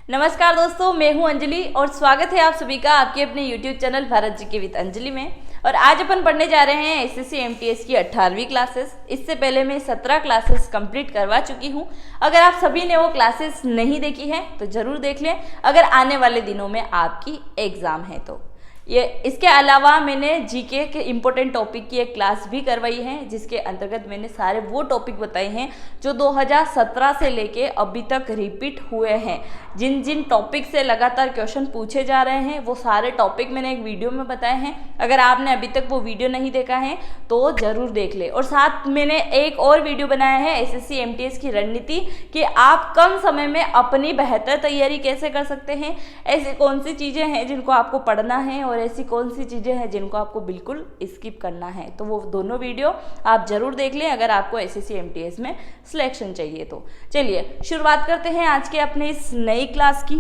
नमस्कार दोस्तों, मैं हूं अंजलि और स्वागत है आप सभी का आपके अपने YouTube channel Bharat GK with Anjali में। और आज अपन पढ़ने जा रहे हैं एसएससी एमटीएस की 18वीं क्लासेस। इससे पहले मैं 17 क्लासेस कंप्लीट करवा चुकी हूं। अगर आप सभी ने वो क्लासेस नहीं देखी हैं तो ज़रूर देख लें, अगर आने वाले दिनों में आपकी एग्ज़ाम है तो। ये इसके अलावा मैंने जीके के इम्पोर्टेंट टॉपिक की एक क्लास भी करवाई है, जिसके अंतर्गत मैंने सारे वो टॉपिक बताए हैं जो 2017 से लेके अभी तक रिपीट हुए हैं। जिन जिन टॉपिक से लगातार क्वेश्चन पूछे जा रहे हैं वो सारे टॉपिक मैंने एक वीडियो में बताए हैं। अगर आपने अभी तक वो वीडियो नहीं देखा है तो ज़रूर देख ले। और साथ मैंने एक और वीडियो बनाया है एसएससी एमटीएस की रणनीति, कि आप कम समय में अपनी बेहतर तैयारी कैसे कर सकते हैं, ऐसी कौन सी चीज़ें हैं जिनको आपको पढ़ना है और ऐसी कौन सी चीज़ें हैं जिनको आपको बिल्कुल स्किप करना है। तो वो दोनों वीडियो आप जरूर देख लें अगर आपको एसएससी एमटीएस में सिलेक्शन चाहिए तो। चलिए शुरुआत करते हैं आज के अपने इस नई क्लास की।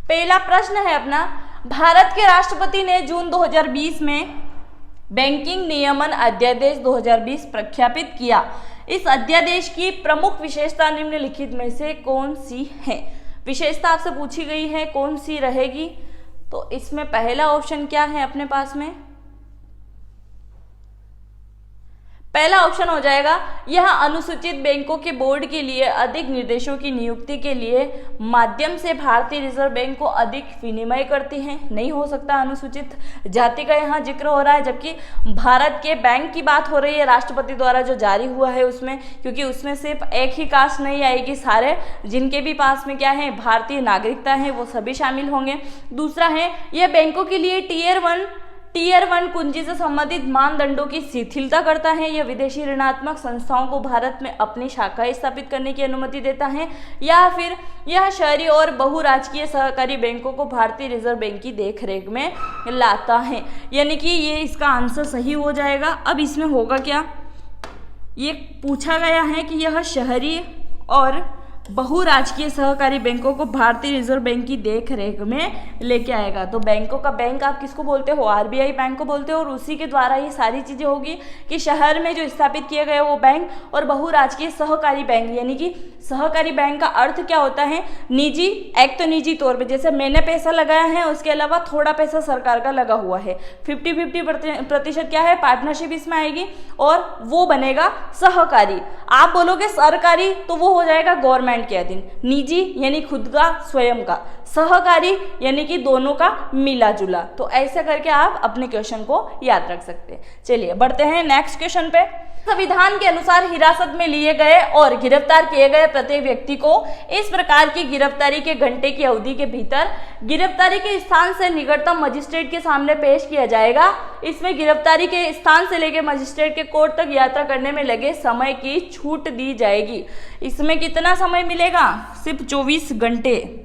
पहला प्रश्न है अपना, भारत के राष्ट्रपति ने जून 2020 में बैंकिंग नियमन अध्यादेश 2020 प्रख्यापित किया। इस अध्यादेश की प्रमुख विशेषता निम्नलिखित में से कौन सी है? विशेषता आपसे पूछी गई है, कौन सी रहेगी? तो इसमें पहला ऑप्शन क्या है अपने पास में? पहला ऑप्शन हो जाएगा, यह अनुसूचित बैंकों के बोर्ड के लिए अधिक निर्देशों की नियुक्ति के लिए माध्यम से भारतीय रिजर्व बैंक को अधिक विनिमय करती है। नहीं हो सकता, अनुसूचित जाति का यहाँ जिक्र हो रहा है, जबकि भारत के बैंक की बात हो रही है राष्ट्रपति द्वारा जो जारी हुआ है उसमें, क्योंकि उसमें सिर्फ एक ही कास्ट नहीं आएगी, सारे जिनके भी पास में क्या है भारतीय नागरिकता है वो सभी शामिल होंगे। दूसरा है, यह बैंकों के लिए टीयर वन कुंजी से संबंधित मानदंडों की शिथिलता करता है। यह विदेशी ऋणात्मक संस्थाओं को भारत में अपनी शाखाएं स्थापित करने की अनुमति देता है। या फिर यह शहरी और बहुराजकीय सहकारी बैंकों को भारतीय रिजर्व बैंक की देखरेख में लाता है। यानी कि ये इसका आंसर सही हो जाएगा। अब इसमें होगा क्या, ये पूछा गया है कि यह शहरी और बहुराजकीय सहकारी बैंकों को भारतीय रिजर्व बैंक की देखरेख में लेके आएगा। तो बैंकों का बैंक आप किसको बोलते हो? आरबीआई बैंक को बोलते हो। और उसी के द्वारा ये सारी चीज़ें होगी कि शहर में जो स्थापित किए गए वो बैंक, और बहुराजकीय सहकारी बैंक, यानी कि सहकारी बैंक का अर्थ क्या होता है? निजी, एक तो निजी तौर पे, जैसे मैंने पैसा लगाया है उसके अलावा थोड़ा पैसा सरकार का लगा हुआ है, 50-50% क्या है, पार्टनरशिप इसमें आएगी, और वो बनेगा सहकारी। आप बोलोगे सरकारी तो वो हो जाएगा गवर्नमेंट के अधीन। निजी यानी खुद का स्वयं का, सहकारी यानी कि दोनों का मिला जुला। तो ऐसे करके आप अपने क्वेश्चन को याद रख सकते हैं। चलिए बढ़ते हैं नेक्स्ट क्वेश्चन पे। संविधान के अनुसार हिरासत में लिए गए और गिरफ्तार किए गए प्रत्येक व्यक्ति को इस प्रकार की गिरफ्तारी के घंटे की अवधि के भीतर गिरफ्तारी के स्थान से निकटतम मजिस्ट्रेट के सामने पेश किया जाएगा। इसमें गिरफ्तारी के स्थान से लेकर मजिस्ट्रेट के कोर्ट तक यात्रा करने में लगे समय की छूट दी जाएगी। इसमें कितना समय मिलेगा? सिर्फ 24 घंटे।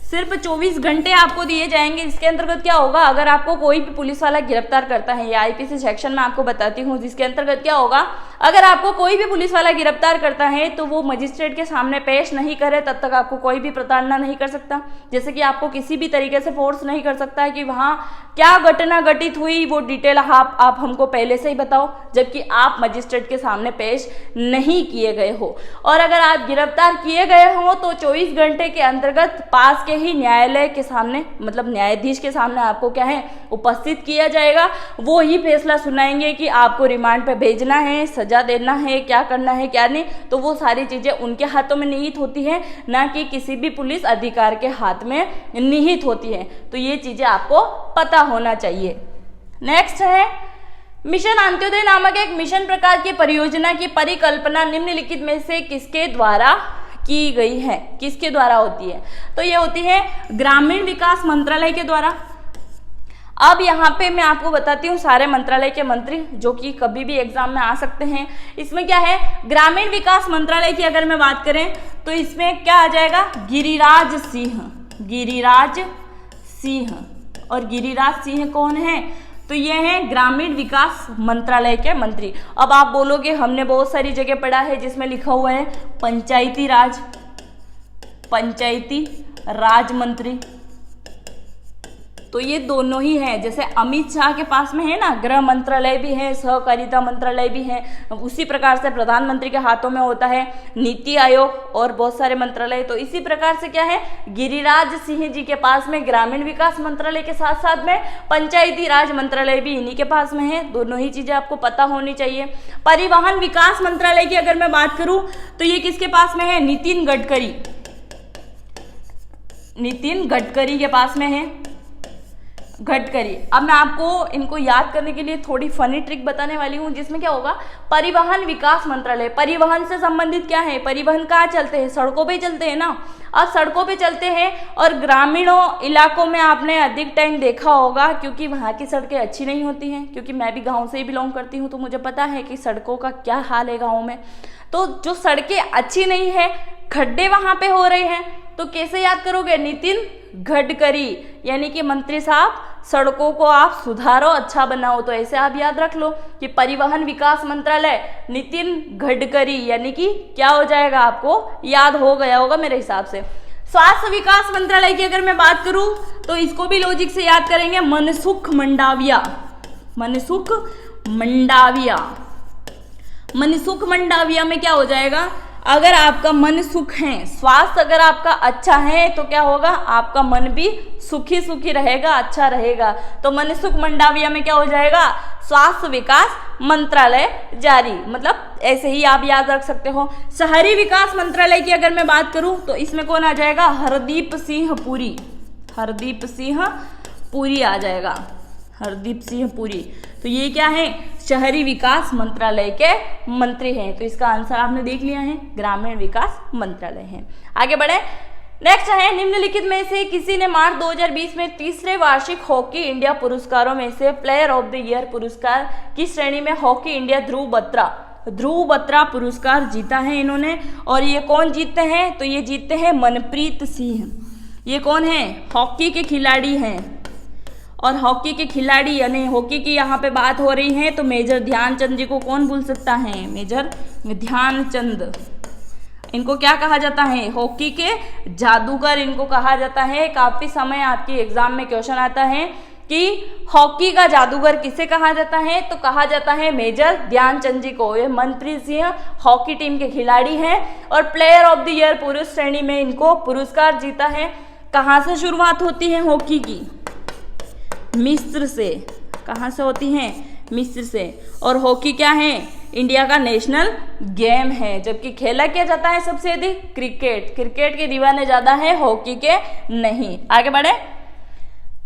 सिर्फ 24 घंटे आपको दिए जाएंगे। इसके अंतर्गत क्या होगा, अगर आपको कोई भी पुलिस वाला गिरफ्तार करता है, या आईपीसी सेक्शन में आपको बताती हूँ, जिसके अंतर्गत क्या होगा, अगर आपको कोई भी पुलिस वाला गिरफ्तार करता है तो वो मजिस्ट्रेट के सामने पेश नहीं करे तब तक आपको कोई भी प्रताड़ना नहीं कर सकता। जैसे कि आपको किसी भी तरीके से फोर्स नहीं कर सकता है कि वहाँ क्या घटना घटित हुई वो डिटेल आप हमको पहले से ही बताओ, जबकि आप मजिस्ट्रेट के सामने पेश नहीं किए गए हो। और अगर आप गिरफ्तार किए गए हो तो 24 घंटे के अंतर्गत पास के ही न्यायालय के सामने, मतलब न्यायाधीश के सामने आपको क्या है, उपस्थित किया जाएगा। वो ही फैसला सुनाएंगे कि आपको रिमांड पे भेजना है, सजा देना है, क्या करना है क्या नहीं। तो वो सारी चीजें उनके हाथों में निहित होती है, ना कि किसी भी पुलिस अधिकार के हाथ में निहित होती है। तो ये चीजें आपको पता होना चाहिए। नेक्स्ट है, मिशन अंत्योदय नामक एक मिशन प्रकार की परियोजना की परिकल्पना निम्नलिखित में से किसके द्वारा की गई है? किसके द्वारा होती है? तो ये होती है ग्रामीण विकास मंत्रालय के द्वारा। अब यहाँ पे मैं आपको बताती हूँ सारे मंत्रालय के मंत्री जो कि कभी भी एग्जाम में आ सकते हैं। इसमें क्या है, ग्रामीण विकास मंत्रालय की अगर मैं बात करें तो इसमें क्या आ जाएगा, गिरिराज सिंह। गिरिराज सिंह, और गिरिराज सिंह कौन है? तो ये है ग्रामीण विकास मंत्रालय के मंत्री। अब आप बोलोगे हमने बहुत सारी जगह पढ़ा है जिसमें लिखा हुआ है पंचायती राज मंत्री, तो ये दोनों ही हैं। जैसे अमित शाह के पास में है ना, गृह मंत्रालय भी है, सहकारिता मंत्रालय भी है, उसी प्रकार से प्रधानमंत्री के हाथों में होता है नीति आयोग और बहुत सारे मंत्रालय। तो इसी प्रकार से क्या है, गिरिराज सिंह जी के पास में ग्रामीण विकास मंत्रालय के साथ साथ में पंचायती राज मंत्रालय भी इन्हीं के पास में है। दोनों ही चीजें आपको पता होनी चाहिए। परिवहन विकास मंत्रालय की अगर मैं बात करूं तो ये किसके पास में है, नितिन गडकरी, नितिन गडकरी के पास में है, गडकरी। अब मैं आपको इनको याद करने के लिए थोड़ी फनी ट्रिक बताने वाली हूँ, जिसमें क्या होगा, परिवहन विकास मंत्रालय, परिवहन से संबंधित क्या है, परिवहन कहाँ चलते हैं, सड़कों पे चलते हैं ना। अब सड़कों पे चलते हैं और ग्रामीणों इलाकों में आपने अधिक टाइम देखा होगा, क्योंकि वहाँ की सड़कें अच्छी नहीं होती हैं। क्योंकि मैं भी गाँव से ही बिलोंग करती हूँ, तो मुझे पता है कि सड़कों का क्या हाल है गाँव में। तो जो सड़कें अच्छी नहीं है, खड्डे वहाँ पे हो रहे हैं, तो कैसे याद करोगे, नितिन गडकरी, यानी कि मंत्री साहब सड़कों को आप सुधारो, अच्छा बनाओ। तो ऐसे आप याद रख लो कि परिवहन विकास मंत्रालय नितिन गडकरी, यानी कि क्या हो जाएगा, आपको याद हो गया होगा मेरे हिसाब से। स्वास्थ्य विकास मंत्रालय की अगर मैं बात करूं तो इसको भी लॉजिक से याद करेंगे, मनसुख मंडाविया, मनसुख मंडाविया। मनसुख मंडाविया में क्या हो जाएगा, अगर आपका मन सुख है, स्वास्थ्य अगर आपका अच्छा है तो क्या होगा, आपका मन भी सुखी सुखी रहेगा, अच्छा रहेगा। तो मनसुख मंडाविया में क्या हो जाएगा, स्वास्थ्य विकास मंत्रालय जारी, मतलब ऐसे ही आप याद रख सकते हो। शहरी विकास मंत्रालय की अगर मैं बात करूं तो इसमें कौन आ जाएगा, हरदीप सिंह पुरी, हरदीप सिंह पुरी आ जाएगा, हरदीप सिंह पुरी। तो ये क्या है, शहरी विकास मंत्रालय के मंत्री हैं। तो इसका आंसर आपने देख लिया है, ग्रामीण विकास मंत्रालय है। आगे बढ़े, नेक्स्ट है, निम्नलिखित में से किसी ने मार्च 2020 में तीसरे वार्षिक हॉकी इंडिया पुरस्कारों में से प्लेयर ऑफ द ईयर पुरस्कार की श्रेणी में हॉकी इंडिया ध्रुव बत्रा पुरस्कार जीता है इन्होंने। और ये कौन जीतते हैं, तो ये जीतते हैं मनप्रीत सिंह। ये कौन है, हॉकी के खिलाड़ी हैं। और हॉकी के खिलाड़ी यानी हॉकी की यहाँ पे बात हो रही है, तो मेजर ध्यानचंद जी को कौन भूल सकता है, मेजर ध्यानचंद। इनको क्या कहा जाता है, हॉकी के जादूगर इनको कहा जाता है। काफी समय आपकी एग्जाम में क्वेश्चन आता है कि हॉकी का जादूगर किसे कहा जाता है, तो कहा जाता है मेजर ध्यानचंद जी को। ये मनप्रीत सिंह हॉकी टीम के खिलाड़ी हैं और प्लेयर ऑफ द ईयर पुरुष श्रेणी में इनको पुरस्कार जीता है। कहाँ से शुरुआत होती है हॉकी की, मिस्र से। कहाँ से होती हैं, मिस्र से। और हॉकी क्या है, इंडिया का नेशनल गेम है, जबकि खेला क्या जाता है सबसे अधिक, क्रिकेट। क्रिकेट के दीवाने ज्यादा है, हॉकी के नहीं। आगे बढ़े,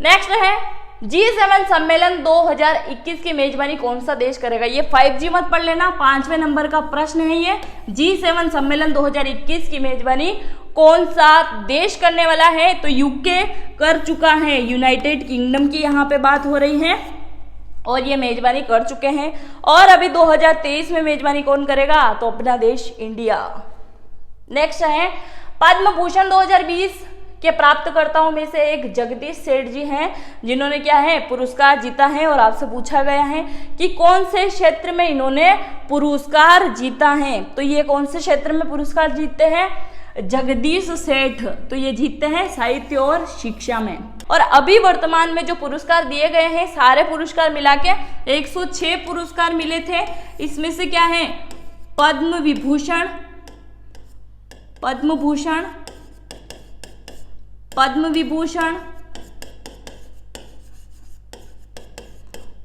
नेक्स्ट है G7 सम्मेलन 2021 की मेजबानी कौन सा देश करेगा। ये 5G मत पढ़ लेना, 5वें नंबर का प्रश्न है ये। G7 सम्मेलन 2021 की मेजबानी कौन सा देश करने वाला है, तो यूके कर चुका है, यूनाइटेड किंगडम की यहाँ पे बात हो रही है और ये मेजबानी कर चुके हैं। और अभी 2023 में मेजबानी कौन करेगा, तो अपना देश इंडिया। नेक्स्ट है पद्म भूषण 2020 के प्राप्तकर्ताओं में से एक जगदीश सेठ जी हैं, जिन्होंने क्या है पुरस्कार जीता है। और आपसे पूछा गया है कि कौन से क्षेत्र में इन्होंने पुरस्कार जीता है, तो ये कौन से क्षेत्र में पुरस्कार जीतते हैं, जगदीश सेठ। तो ये जीतते हैं साहित्य और शिक्षा में। और अभी वर्तमान में जो पुरस्कार दिए गए हैं, सारे पुरस्कार मिला के 106 पुरस्कार मिले थे। इसमें से क्या है, पद्म विभूषण, पद्म भूषण, पद्म विभूषण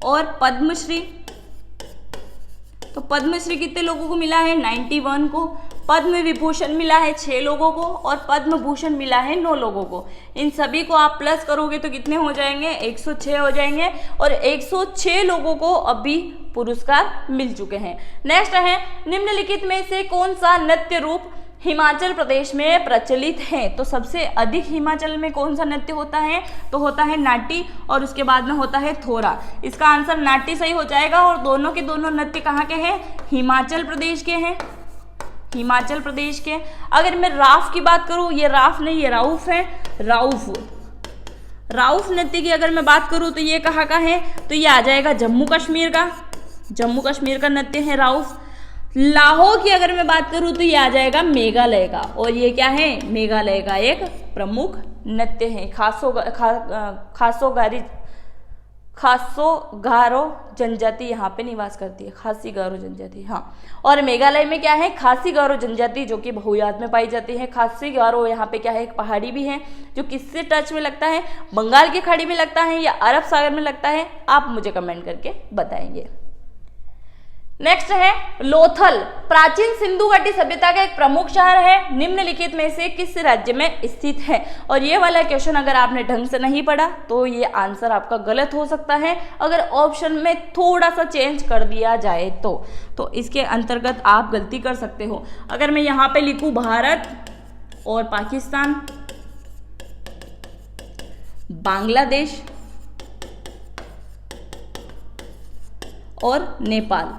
और पद्मश्री। तो पद्मश्री कितने लोगों को मिला है, 91 को। पद्म विभूषण मिला है 6 लोगों को और पद्म भूषण मिला है 9 लोगों को। इन सभी को आप प्लस करोगे तो कितने हो जाएंगे, 106 हो जाएंगे। और 106 लोगों को अभी पुरस्कार मिल चुके हैं। नेक्स्ट है निम्नलिखित में से कौन सा नृत्य रूप हिमाचल प्रदेश में प्रचलित है। तो सबसे अधिक हिमाचल में कौन सा नृत्य होता है, तो होता है नाटी और उसके बाद में होता है थोरा। इसका आंसर नाटी सही हो जाएगा। और दोनों के दोनों नृत्य कहाँ के हैं, हिमाचल प्रदेश के हैं, हिमाचल प्रदेश के। अगर मैं राफ की बात करूं, ये राफ नहीं, ये राउफ है, राउफ। राउफ नृत्य की अगर मैं बात करूं तो ये कहाँ का है, तो ये आ जाएगा जम्मू कश्मीर का, जम्मू कश्मीर का नृत्य है राउफ। लाहो की अगर मैं बात करूं तो ये आ जाएगा मेघालय का, और ये क्या है, मेघालय का एक प्रमुख नृत्य है। खासो गारो जनजाति यहाँ पे निवास करती है, खासी गारो जनजाति, हाँ। और मेघालय में क्या है, खासी गारो जनजाति, जो कि बहुयात में पाई जाती है। खासी गारो यहाँ पे क्या है, एक पहाड़ी भी है, जो किससे टच में लगता है, बंगाल की खाड़ी में लगता है या अरब सागर में लगता है, आप मुझे कमेंट करके बताएंगे। नेक्स्ट है लोथल, प्राचीन सिंधु घाटी सभ्यता का एक प्रमुख शहर है, निम्नलिखित में से किस राज्य में स्थित है। और ये वाला क्वेश्चन अगर आपने ढंग से नहीं पढ़ा तो ये आंसर आपका गलत हो सकता है, अगर ऑप्शन में थोड़ा सा चेंज कर दिया जाए तो इसके अंतर्गत आप गलती कर सकते हो। अगर मैं यहाँ पे लिखूं भारत और पाकिस्तान, बांग्लादेश और नेपाल,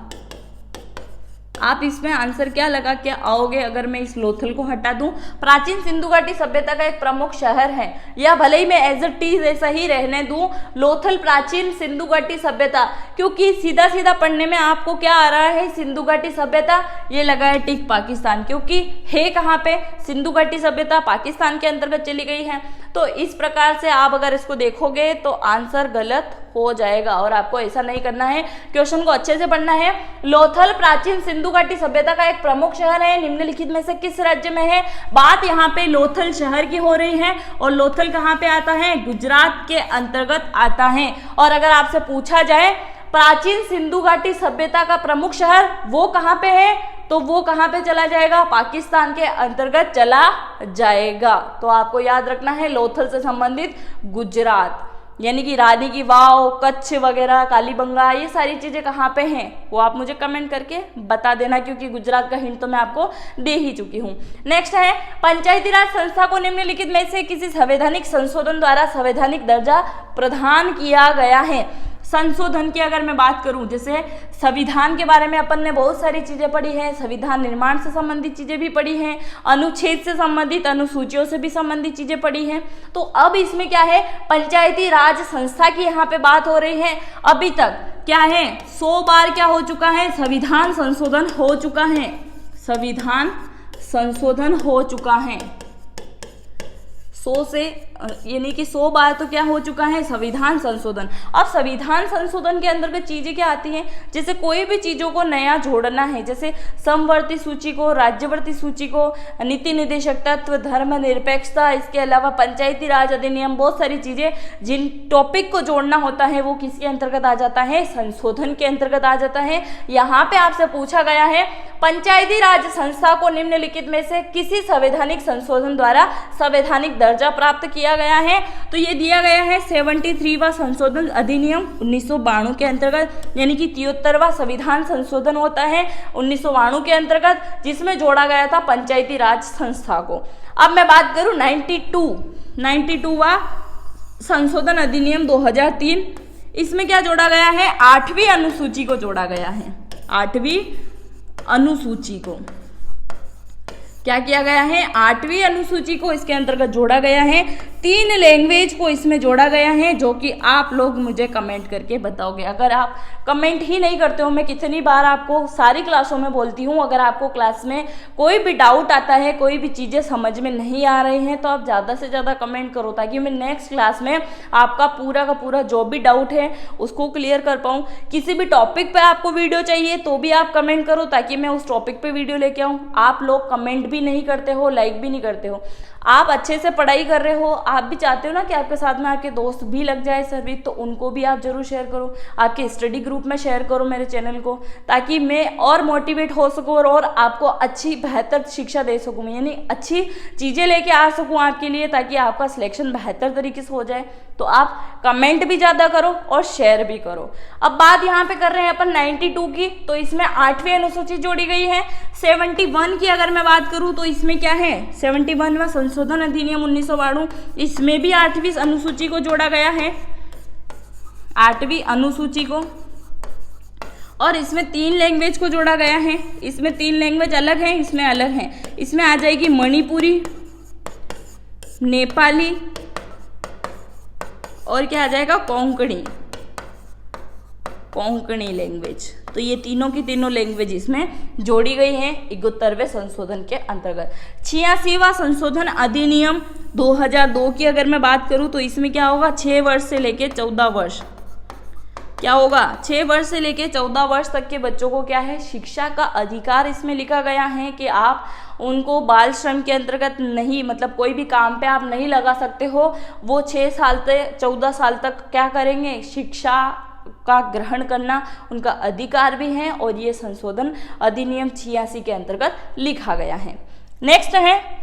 आप इसमें आंसर क्या लगा के आओगे अगर मैं इस लोथल को हटा दूं। प्राचीन सिंधु घाटी सभ्यता का एक प्रमुख शहर है, या भले ही मैं एज इट इज ऐसा ही रहने दूं, लोथल प्राचीन सिंधु घाटी सभ्यता, क्योंकि सीधा सीधा पढ़ने में आपको क्या आ रहा है, सिंधु घाटी सभ्यता, ये लगा है टिक पाकिस्तान, क्योंकि है कहाँ पे, सिंधु घाटी सभ्यता पाकिस्तान के अंतर्गत चली गई है। तो इस प्रकार से आप अगर इसको देखोगे तो आंसर गलत हो जाएगा, और आपको ऐसा नहीं करना है, क्वेश्चन को अच्छे से पढ़ना है। लोथल प्राचीन सिंधु घाटी सभ्यता का एक प्रमुख शहर है, निम्नलिखित में से किस राज्य में है। बात यहाँ पे लोथल शहर की हो रही है, और लोथल कहाँ पे आता है, गुजरात के अंतर्गत आता है। और अगर आपसे पूछा जाए प्राचीन सिंधु घाटी सभ्यता का प्रमुख शहर वो कहाँ पे है, तो वो कहाँ पे चला जाएगा, पाकिस्तान के अंतर्गत चला जाएगा। तो आपको याद रखना है लोथल से संबंधित गुजरात, यानी कि रानी की वाव, कच्छ वगैरह, कालीबंगा, ये सारी चीजें कहाँ पे हैं वो आप मुझे कमेंट करके बता देना, क्योंकि गुजरात का हिंट तो मैं आपको दे ही चुकी हूँ। नेक्स्ट है पंचायती राज संस्था को निम्नलिखित में से किसी संवैधानिक संशोधन द्वारा संवैधानिक दर्जा प्रदान किया गया है। संशोधन की अगर मैं बात करूं, जैसे संविधान के बारे में अपन ने बहुत सारी चीजें पढ़ी है, संविधान निर्माण से संबंधित चीजें भी पढ़ी हैं, अनुच्छेद से संबंधित, अनुसूचियों से भी संबंधित चीजें पढ़ी हैं। तो अब इसमें क्या है, पंचायती राज संस्था की यहाँ पे बात हो रही है। अभी तक क्या है, 100 बार क्या हो चुका है, संविधान संशोधन हो चुका है, संविधान संशोधन हो चुका है। 100 से यानी कि 100 बार तो क्या हो चुका है, संविधान संशोधन। अब संविधान संशोधन के अंतर्गत चीजें क्या आती हैं, जैसे कोई भी चीजों को नया जोड़ना है, जैसे समवर्ती सूची को, राज्यवर्ती सूची को, नीति निर्देशक तत्व, धर्म निरपेक्षता, इसके अलावा पंचायती राज अधिनियम, बहुत सारी चीजें जिन टॉपिक को जोड़ना होता है वो किसके अंतर्गत आ जाता है, संशोधन के अंतर्गत आ जाता है। यहाँ पे आपसे पूछा गया है पंचायती राज संस्था को निम्नलिखित में से किसी संवैधानिक संशोधन द्वारा संवैधानिक दर्जा प्राप्त किया गया है, तो ये दिया गया है 73वां संशोधन अधिनियम 1992 के अंतर्गत, यानी कि 73वां संविधान संशोधन होता है 1992 के अंतर्गत, जिसमें जोड़ा गया था पंचायती राज संस्था को। अब मैं बात करूं 92वां संशोधन अधिनियम 2003, इसमें क्या जोड़ा गया है, 8वीं अनुसूची को जोड़ा गया है। 8वीं अनुसूची को क्या किया गया है, 8वीं अनुसूची को इसके अंतर्गत जोड़ा गया है। 3 लैंग्वेज को इसमें जोड़ा गया है, जो कि आप लोग मुझे कमेंट करके बताओगे। अगर आप कमेंट ही नहीं करते हो, मैं कितनी बार आपको सारी क्लासों में बोलती हूँ, अगर आपको क्लास में कोई भी डाउट आता है, कोई भी चीज़ें समझ में नहीं आ रही हैं, तो आप ज़्यादा से ज़्यादा कमेंट करो, ताकि मैं नेक्स्ट क्लास में आपका पूरा का पूरा जो भी डाउट है उसको क्लियर कर पाऊँ। किसी भी टॉपिक पर आपको वीडियो चाहिए तो भी आप कमेंट करो, ताकि मैं उस टॉपिक पर वीडियो लेके आऊँ। आप लोग कमेंट भी नहीं करते हो, लाइक भी नहीं करते हो। आप अच्छे से पढ़ाई कर रहे हो, आप भी चाहते हो ना कि आपके साथ में आपके दोस्त भी लग जाए सर भी, तो उनको भी आप जरूर शेयर करो, आपके स्टडी ग्रुप में शेयर करो मेरे चैनल को, ताकि मैं और मोटिवेट हो सकूँ और आपको अच्छी बेहतर शिक्षा दे सकूँ, यानी अच्छी चीज़ें लेके आ सकूँ आपके लिए, ताकि आपका सिलेक्शन बेहतर तरीके से हो जाए। तो आप कमेंट भी ज़्यादा करो और शेयर भी करो। अब बात यहाँ पे कर रहे हैं अपन 92 की, तो इसमें 8वीं अनुसूची जोड़ी गई है। 71 की अगर मैं बात करूँ तो इसमें क्या है, 71वां संशोधन अधिनियम 1992, इसमें भी 8वीं अनुसूची को जोड़ा गया है, 8वीं अनुसूची को, और इसमें 3 लैंग्वेज को जोड़ा गया है। इसमें 3 लैंग्वेज अलग हैं, इसमें अलग हैं। इसमें आ जाएगी मणिपुरी, नेपाली और क्या आ जाएगा, कोंकणी लैंग्वेज। तो ये तीनों की तीनों लैंग्वेज इसमें जोड़ी गई हैं 71वें संशोधन के अंतर्गत। 86वां संशोधन अधिनियम 2002 की अगर मैं बात करूं तो इसमें क्या होगा, 6 वर्ष से लेके 14 वर्ष, क्या होगा, 6 वर्ष से लेके 14 वर्ष तक के बच्चों को क्या है, शिक्षा का अधिकार इसमें लिखा गया है कि आप उनको बाल श्रम के अंतर्गत नहीं, मतलब कोई भी काम पे आप नहीं लगा सकते हो। वो 6 साल से 14 साल तक क्या करेंगे, शिक्षा का ग्रहण करना उनका अधिकार भी है, और ये संशोधन अधिनियम 86 के अंतर्गत लिखा गया है। नेक्स्ट है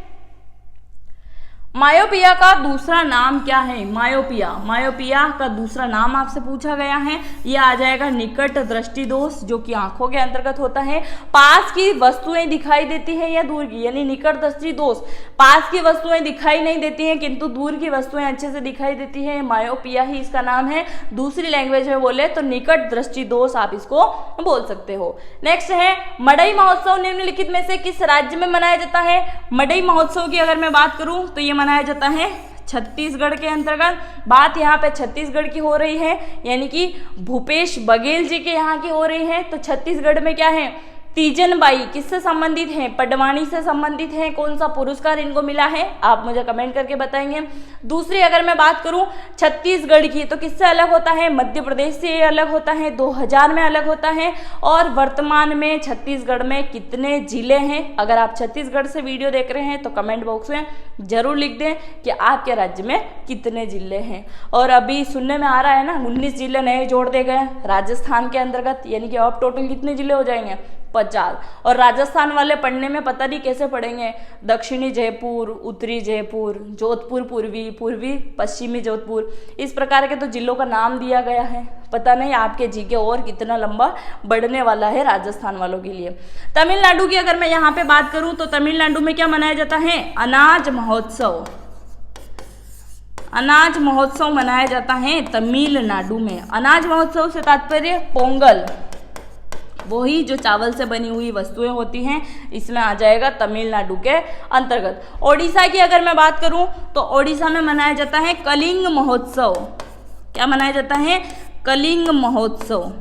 मायोपिया का दूसरा नाम क्या है। मायोपिया का दूसरा नाम आपसे पूछा गया है, यह आ जाएगा निकट दृष्टि दोष, जो कि आंखों के अंतर्गत होता है। पास की वस्तुएं दिखाई देती हैं या दूर की, यानी निकट दृष्टि दोष, पास की वस्तुएं दिखाई नहीं देती हैं किंतु दूर की वस्तुएं अच्छे से दिखाई देती हैं, मायोपिया ही इसका नाम है। दूसरी लैंग्वेज में बोले तो निकट दृष्टि दोष आप इसको बोल सकते हो। नेक्स्ट है मड़ई महोत्सव निम्नलिखित में से किस राज्य में मनाया जाता है। मड़ई महोत्सव की अगर मैं बात करूं तो ये मनाया जाता है छत्तीसगढ़ के अंतर्गत। बात यहाँ पे छत्तीसगढ़ की हो रही है, यानी कि भूपेश बघेल जी के यहाँ की हो रही है। तो छत्तीसगढ़ में क्या है, तीजन बाई किससे संबंधित हैं, पडवाणी से संबंधित हैं। कौन सा पुरस्कार इनको मिला है आप मुझे कमेंट करके बताएंगे। दूसरी अगर मैं बात करूं छत्तीसगढ़ की तो किससे अलग होता है, मध्य प्रदेश से अलग होता है, 2000 में अलग होता है। और वर्तमान में छत्तीसगढ़ में कितने जिले हैं, अगर आप छत्तीसगढ़ से वीडियो देख रहे हैं तो कमेंट बॉक्स में जरूर लिख दें कि आपके राज्य में कितने जिले हैं। और अभी सुनने में आ रहा है ना 19 जिले नए जोड़ दिए गए राजस्थान के अंतर्गत, यानी कि अब टोटल कितने जिले हो जाएंगे, 50। और राजस्थान वाले पढ़ने में पता नहीं कैसे पढ़ेंगे, दक्षिणी जयपुर, उत्तरी जयपुर, जोधपुर पूर्वी, पूर्वी पश्चिमी जोधपुर, इस प्रकार के तो जिलों का नाम दिया गया है। पता नहीं आपके जीके और कितना लंबा बढ़ने वाला है राजस्थान वालों के लिए। तमिलनाडु की अगर मैं यहाँ पे बात करूं तो तमिलनाडु में क्या मनाया जाता है, अनाज महोत्सव। अनाज महोत्सव मनाया जाता है तमिलनाडु में। अनाज महोत्सव से तात्पर्य पोंगल, वही जो चावल से बनी हुई वस्तुएं होती हैं, इसमें आ जाएगा तमिलनाडु के अंतर्गत। ओडिशा की अगर मैं बात करूं तो ओडिशा में मनाया जाता है कलिंग महोत्सव। क्या मनाया जाता है, कलिंग महोत्सव।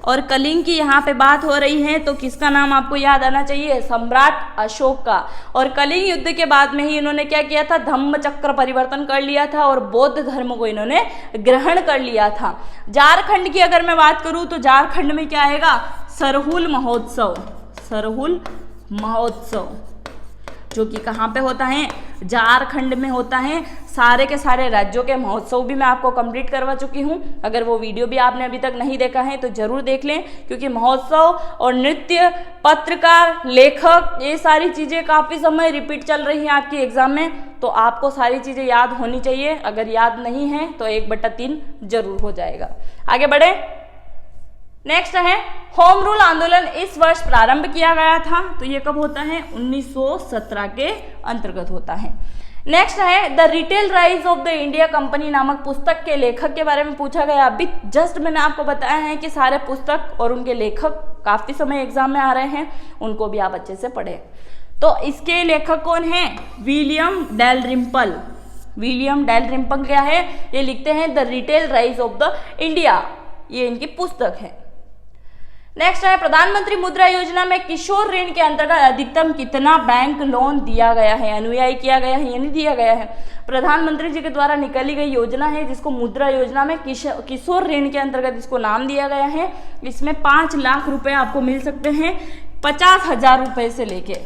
और कलिंग की यहाँ पे बात हो रही है तो किसका नाम आपको याद आना चाहिए, सम्राट अशोक का। और कलिंग युद्ध के बाद में ही इन्होंने क्या किया था, धम्म चक्र परिवर्तन कर लिया था और बौद्ध धर्म को इन्होंने ग्रहण कर लिया था। झारखंड की अगर मैं बात करूं तो झारखंड में क्या आएगा, सरहुल महोत्सव। सरहुल महोत्सव जो कि कहाँ पे होता है, झारखंड में होता है। सारे के सारे राज्यों के महोत्सव भी मैं आपको कंप्लीट करवा चुकी हूँ। अगर वो वीडियो भी आपने अभी तक नहीं देखा है तो जरूर देख लें, क्योंकि महोत्सव और नृत्य, पत्रकार, लेखक, ये सारी चीज़ें काफ़ी समय रिपीट चल रही हैं आपकी एग्जाम में, तो आपको सारी चीज़ें याद होनी चाहिए। अगर याद नहीं है तो 1/3 जरूर हो जाएगा। आगे बढ़े। नेक्स्ट है होम रूल आंदोलन इस वर्ष प्रारंभ किया गया था, तो ये कब होता है, 1917 के अंतर्गत होता है। नेक्स्ट है the retail rise of the India company नामक पुस्तक के लेखक के बारे में पूछा गया। अभी जस्ट मैंने आपको बताया है कि सारे पुस्तक और उनके लेखक काफी समय एग्जाम में आ रहे हैं, उनको भी आप अच्छे से पढ़े। तो इसके लेखक कौन है, विलियम डैलरिम्पल। विलियम डैलरिम्पल क्या है, ये लिखते हैं the retail rise of the India, ये इनकी पुस्तक है। नेक्स्ट है प्रधानमंत्री मुद्रा योजना में किशोर ऋण के अंतर्गत अधिकतम कितना बैंक लोन दिया गया है, अनुयायी किया गया है, यानी दिया गया है। प्रधानमंत्री जी के द्वारा निकाली गई योजना है जिसको मुद्रा योजना में किशोर ऋण के अंतर्गत इसको नाम दिया गया है। इसमें 5 लाख रुपए आपको मिल सकते हैं, 50,000 रुपए से लेके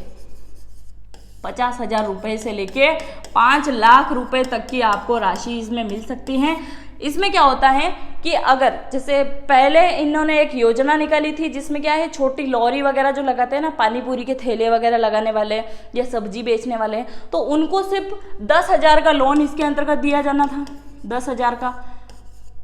50,000 रुपए से लेके 5 लाख रुपए तक की आपको राशि इसमें मिल सकती है। इसमें क्या होता है कि अगर जैसे पहले इन्होंने एक योजना निकाली थी जिसमें क्या है, छोटी लॉरी वगैरह जो लगाते हैं ना, पानी पूरी के ठेले वगैरह लगाने वाले या सब्जी बेचने वाले, तो उनको सिर्फ 10,000 का लोन इसके अंतर्गत दिया जाना था, 10,000 का।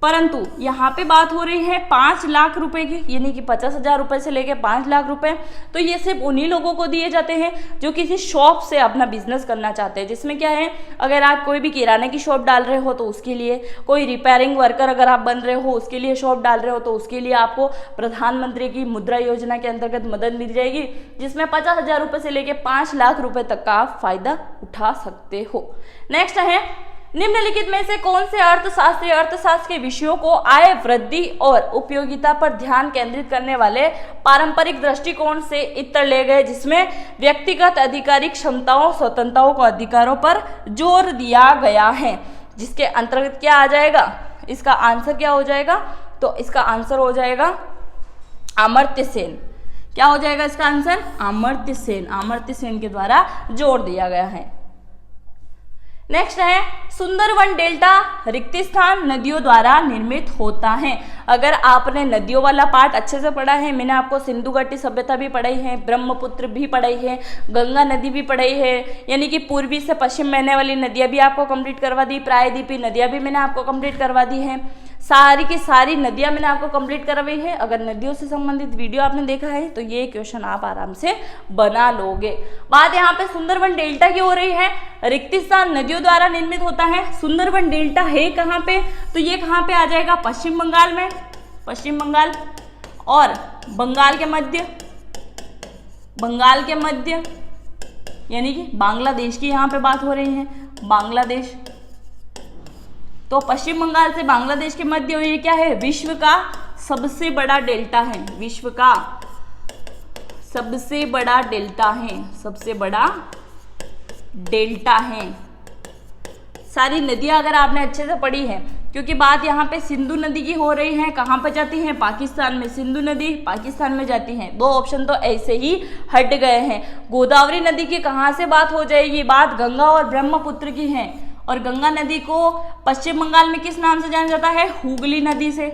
परंतु यहाँ पे बात हो रही है 5 लाख रुपए की, यानी कि 50,000 रुपए से लेके 5 लाख रुपए। तो ये सिर्फ उन्हीं लोगों को दिए जाते हैं जो किसी शॉप से अपना बिजनेस करना चाहते हैं, जिसमें क्या है, अगर आप कोई भी किराने की शॉप डाल रहे हो तो उसके लिए, कोई रिपेयरिंग वर्कर अगर आप बन रहे हो उसके लिए शॉप डाल रहे हो तो उसके लिए आपको प्रधानमंत्री की मुद्रा योजना के अंतर्गत मदद मिल जाएगी, जिसमें 50,000 रुपए से लेके 5 लाख रुपए तक का आप फायदा उठा सकते हो। नेक्स्ट है निम्नलिखित में से कौन से अर्थशास्त्र के विषयों को आय वृद्धि और उपयोगिता पर ध्यान केंद्रित करने वाले पारंपरिक दृष्टिकोण से इतर ले गए, जिसमें व्यक्तिगत आधिकारिक क्षमताओं स्वतंत्रताओं को अधिकारों पर जोर दिया गया है, जिसके अंतर्गत क्या आ जाएगा, इसका आंसर क्या हो जाएगा, तो इसका आंसर हो जाएगा अमर्त्य सेन। क्या हो जाएगा इसका आंसर, अमर्त्य सेन। अमर्त्य सेन के द्वारा जोर दिया गया है। नेक्स्ट है सुंदरवन डेल्टा रिक्त स्थान नदियों द्वारा निर्मित होता है। अगर आपने नदियों वाला पार्ट अच्छे से पढ़ा है, मैंने आपको सिंधु घाटी सभ्यता भी पढ़ाई है, ब्रह्मपुत्र भी पढ़ाई है, गंगा नदी भी पढ़ाई है, यानी कि पूर्वी से पश्चिम बहने वाली नदियां भी आपको कंप्लीट करवा दी, प्रायद्वीपीय नदियां भी मैंने आपको कंप्लीट करवा दी है, सारी की सारी नदियां मैंने आपको कंप्लीट करवाई है। अगर नदियों से संबंधित वीडियो आपने देखा है तो ये क्वेश्चन आप आराम से बना लोगे। बात यहाँ पे सुंदरवन डेल्टा की हो रही है, रिक्त स्थान नदियों द्वारा निर्मित होता है। सुंदरवन डेल्टा है कहाँ पे, तो ये कहाँ पे आ जाएगा, पश्चिम बंगाल में, पश्चिम बंगाल और बंगाल के मध्य यानी कि बांग्लादेश की यहाँ पे बात हो रही है, बांग्लादेश। तो पश्चिम बंगाल से बांग्लादेश के मध्य ये क्या है, विश्व का सबसे बड़ा डेल्टा है, विश्व का सबसे बड़ा डेल्टा है, सबसे बड़ा डेल्टा है। सारी नदियां अगर आपने अच्छे से पढ़ी है, क्योंकि बात यहाँ पे सिंधु नदी की हो रही है, कहाँ पर जाती है, पाकिस्तान में। सिंधु नदी पाकिस्तान में जाती है। दो ऑप्शन तो ऐसे ही हट गए हैं। गोदावरी नदी की कहाँ से बात हो जाएगी, बात गंगा और ब्रह्मपुत्र की है, और गंगा नदी को पश्चिम बंगाल में किस नाम से जाना जाता है, हुगली नदी से।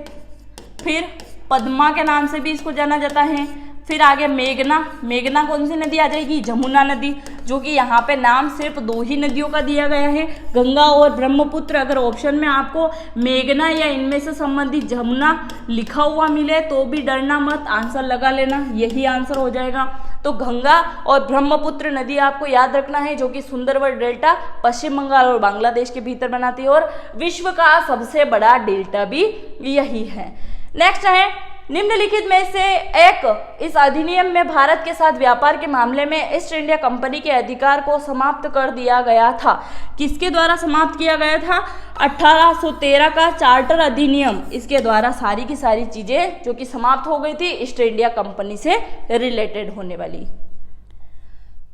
फिर पद्मा के नाम से भी इसको जाना जाता है। फिर आगे मेघना, मेघना कौन सी नदी आ जाएगी, जमुना नदी, जो कि यहाँ पे नाम सिर्फ दो ही नदियों का दिया गया है, गंगा और ब्रह्मपुत्र। अगर ऑप्शन में आपको मेघना या इनमें से संबंधित जमुना लिखा हुआ मिले तो भी डरना मत, आंसर लगा लेना, यही आंसर हो जाएगा। तो गंगा और ब्रह्मपुत्र नदी आपको याद रखना है, जो कि सुंदरवन डेल्टा पश्चिम बंगाल और बांग्लादेश के भीतर बनाती है, और विश्व का सबसे बड़ा डेल्टा भी यही है। नेक्स्ट है निम्नलिखित में से एक, इस अधिनियम में भारत के साथ व्यापार के मामले में ईस्ट इंडिया कंपनी के अधिकार को समाप्त कर दिया गया था। किसके द्वारा समाप्त किया गया था, 1813 का चार्टर अधिनियम, इसके द्वारा सारी की सारी चीजें जो कि समाप्त हो गई थी ईस्ट इंडिया कंपनी से रिलेटेड होने वाली।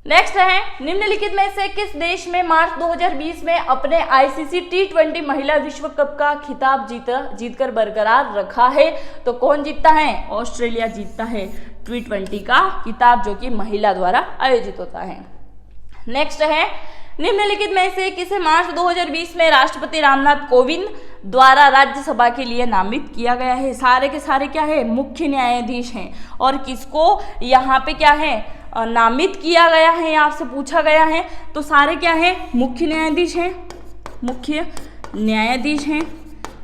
नेक्स्ट है निम्नलिखित में से किस देश में मार्च 2020 में अपने आईसीसी T20 महिला विश्व कप का खिताब जीतकर बरकरार रखा है, तो कौन जीतता है, ऑस्ट्रेलिया जीतता है T20 का खिताब, जो कि महिला द्वारा आयोजित होता है। नेक्स्ट है निम्नलिखित में से किसे मार्च 2020 में राष्ट्रपति रामनाथ कोविंद द्वारा राज्यसभा के लिए नामित किया गया है। सारे के सारे क्या है, मुख्य न्यायाधीश हैं। और किसको यहाँ पे क्या है, नामित किया गया है, आपसे पूछा गया है, तो सारे क्या है, मुख्य न्यायाधीश हैं, मुख्य न्यायाधीश हैं।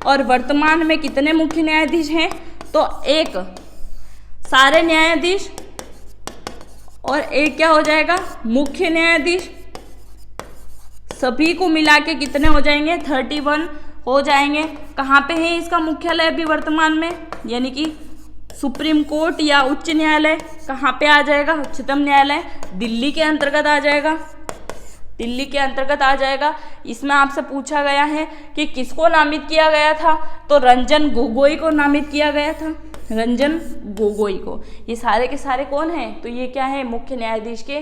और वर्तमान में कितने मुख्य न्यायाधीश हैं, तो एक सारे न्यायाधीश और एक क्या हो जाएगा, मुख्य न्यायाधीश। सभी को मिला के कितने हो जाएंगे, 31 हो जाएंगे। कहाँ पे है इसका मुख्यालय अभी वर्तमान में, यानी कि सुप्रीम कोर्ट या उच्च न्यायालय कहाँ पे आ जाएगा, उच्चतम न्यायालय दिल्ली के अंतर्गत आ जाएगा, दिल्ली के अंतर्गत आ जाएगा। इसमें आपसे पूछा गया है कि किसको नामित किया गया था, तो रंजन गोगोई को नामित किया गया था, रंजन गोगोई को। ये सारे के सारे कौन हैं, तो ये क्या है, मुख्य न्यायाधीश के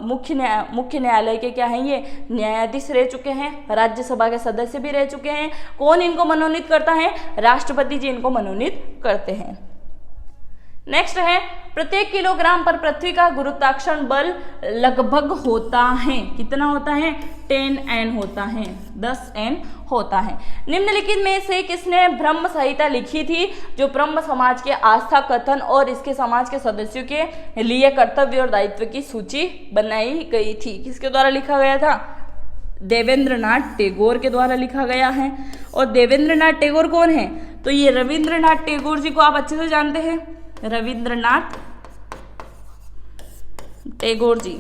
मुख्य न्यायालय के क्या हैं, ये न्यायाधीश रह चुके हैं, राज्यसभा के सदस्य भी रह चुके हैं। कौन इनको मनोनीत करता है, राष्ट्रपति जी इनको मनोनीत करते हैं। नेक्स्ट है प्रत्येक किलोग्राम पर पृथ्वी का गुरुत्वाकर्षण बल लगभग होता है, कितना होता है, 10N होता है, 10N होता है। निम्नलिखित में से किसने ब्रह्म संहिता लिखी थी, जो ब्रह्म समाज के आस्था कथन और इसके समाज के सदस्यों के लिए कर्तव्य और दायित्व की सूची बनाई गई थी, किसके द्वारा लिखा गया था, देवेंद्रनाथ टैगोर के द्वारा लिखा गया है। और देवेंद्रनाथ टैगोर कौन है, तो ये रविंद्रनाथ टैगोर जी को आप अच्छे से जानते हैं, रविंद्रनाथ टैगोर जी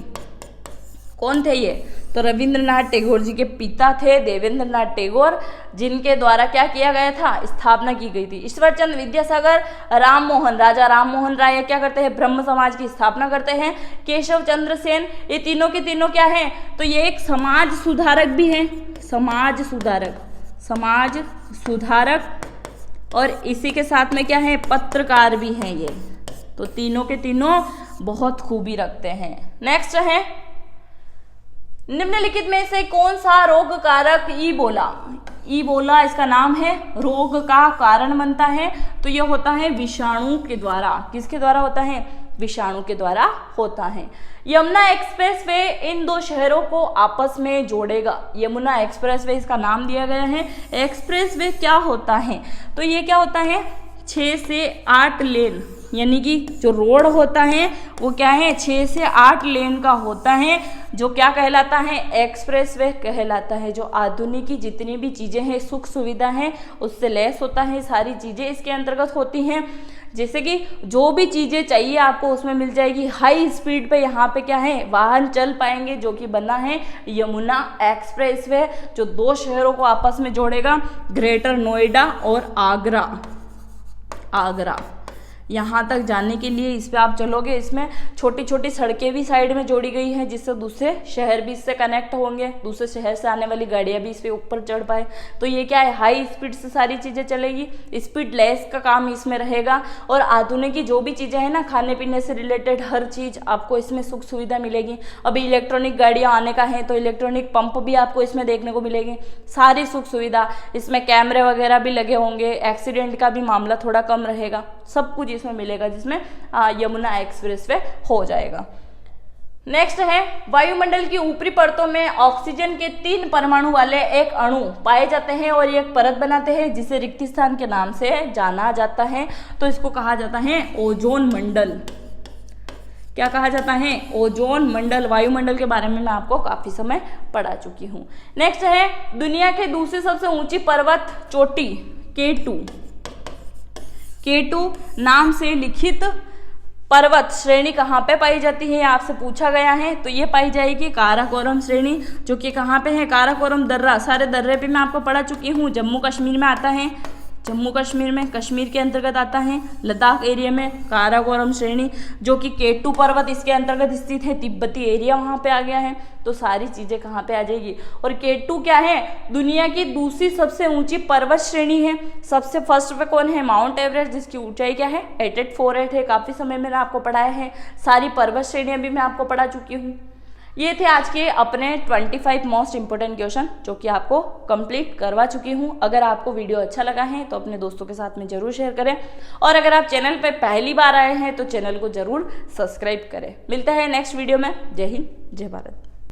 कौन थे ये, तो रविंद्रनाथ टैगोर जी के पिता थे देवेंद्रनाथ टैगोर, जिनके द्वारा क्या किया गया था, स्थापना की गई थी। ईश्वरचंद्र विद्यासागर, राजा राम मोहन राय क्या करते हैं, ब्रह्म समाज की स्थापना करते हैं। केशव चंद्र सेन, ये तीनों के तीनों क्या हैं, तो ये एक समाज सुधारक भी हैं, समाज सुधारक, समाज सुधारक, और इसी के साथ में क्या है, पत्रकार भी हैं ये। तो तीनों के तीनों बहुत खूबी रखते हैं। नेक्स्ट है, निम्नलिखित में से कौन सा रोग कारक ईबोला, ईबोला इसका नाम है, रोग का कारण बनता है। तो यह होता है विषाणु के द्वारा। किसके द्वारा होता है, विषाणु के द्वारा होता है। यमुना एक्सप्रेसवे इन दो शहरों को आपस में जोड़ेगा। यमुना एक्सप्रेसवे इसका नाम दिया गया है। एक्सप्रेसवे क्या होता है, तो ये क्या होता है, 6 से 8 लेन, यानी कि जो रोड होता है वो क्या है, 6 से 8 लेन का होता है, जो क्या कहलाता है, एक्सप्रेसवे कहलाता है। जो आधुनिक की जितनी भी चीज़ें हैं, सुख सुविधा हैं, उससे लैस होता है। सारी चीज़ें इसके अंतर्गत होती हैं। जैसे कि जो भी चीज़ें चाहिए आपको उसमें मिल जाएगी। हाई स्पीड पे यहाँ पे क्या है, वाहन चल पाएंगे, जो कि बना है यमुना एक्सप्रेसवे, जो 2 शहरों को आपस में जोड़ेगा, ग्रेटर नोएडा और आगरा। आगरा यहाँ तक जाने के लिए इस पे आप चलोगे, इसमें छोटी छोटी सड़कें भी साइड में जोड़ी गई हैं, जिससे दूसरे शहर भी इससे कनेक्ट होंगे, दूसरे शहर से आने वाली गाड़ियाँ भी इस पे ऊपर चढ़ पाए। तो ये क्या है, हाई स्पीड से सारी चीज़ें चलेगी, स्पीड लेस का काम इसमें रहेगा। और आधुनिक की जो भी चीज़ें हैं ना, खाने पीने से रिलेटेड हर चीज़ आपको इसमें सुख सुविधा मिलेगी। अभी इलेक्ट्रॉनिक गाड़ियाँ आने का है तो इलेक्ट्रॉनिक पंप भी आपको इसमें देखने को मिलेंगे। सारी सुख सुविधा इसमें, कैमरे वगैरह भी लगे होंगे, एक्सीडेंट का भी मामला थोड़ा कम रहेगा, सब कुछ इसमें मिलेगा, जिसमें यमुना एक्सप्रेसवे हो जाएगा। नेक्स्ट है, वायुमंडल की ऊपरी परतों में ऑक्सीजन के 3 परमाणु वाले एक अणु पाए जाते हैं और एक परत बनाते हैं, जिसे रिक्त स्थान के नाम से जाना जाता है। तो इसको कहा जाता है ओजोन मंडल। क्या कहा जाता है, ओजोन मंडल। वायुमंडल के बारे में मैं आपको काफी समय पढ़ा चुकी हूँ। नेक्स्ट है, दुनिया की दूसरी सबसे ऊंची पर्वत चोटी K2 नाम से लिखित पर्वत श्रेणी कहाँ पे पाई जाती है, आपसे पूछा गया है। तो ये पाई जाएगी काराकोरम श्रेणी, जो कि कहाँ पे है, काराकोरम दर्रा। सारे दर्रे पे मैं आपको पढ़ा चुकी हूँ। जम्मू कश्मीर में आता है, जम्मू कश्मीर में, कश्मीर के अंतर्गत आता है। लद्दाख एरिया में काराकोरम श्रेणी, जो कि K2 पर्वत इसके अंतर्गत स्थित है। तिब्बती एरिया वहाँ पे आ गया है। तो सारी चीज़ें कहाँ पे आ जाएगी। और K2 क्या है, दुनिया की दूसरी सबसे ऊंची पर्वत श्रेणी है। सबसे फर्स्ट पे कौन है, माउंट एवरेस्ट, जिसकी ऊंचाई क्या है, 8848 है। काफ़ी समय मैंने आपको पढ़ाया है। सारी पर्वत श्रेणियाँ भी मैं आपको पढ़ा चुकी हूँ। ये थे आज के अपने 25 मोस्ट इंपोर्टेंट क्वेश्चन, जो कि आपको कंप्लीट करवा चुकी हूँ। अगर आपको वीडियो अच्छा लगा है तो अपने दोस्तों के साथ में जरूर शेयर करें, और अगर आप चैनल पे पहली बार आए हैं तो चैनल को जरूर सब्सक्राइब करें। मिलता है नेक्स्ट वीडियो में। जय हिंद, जय भारत।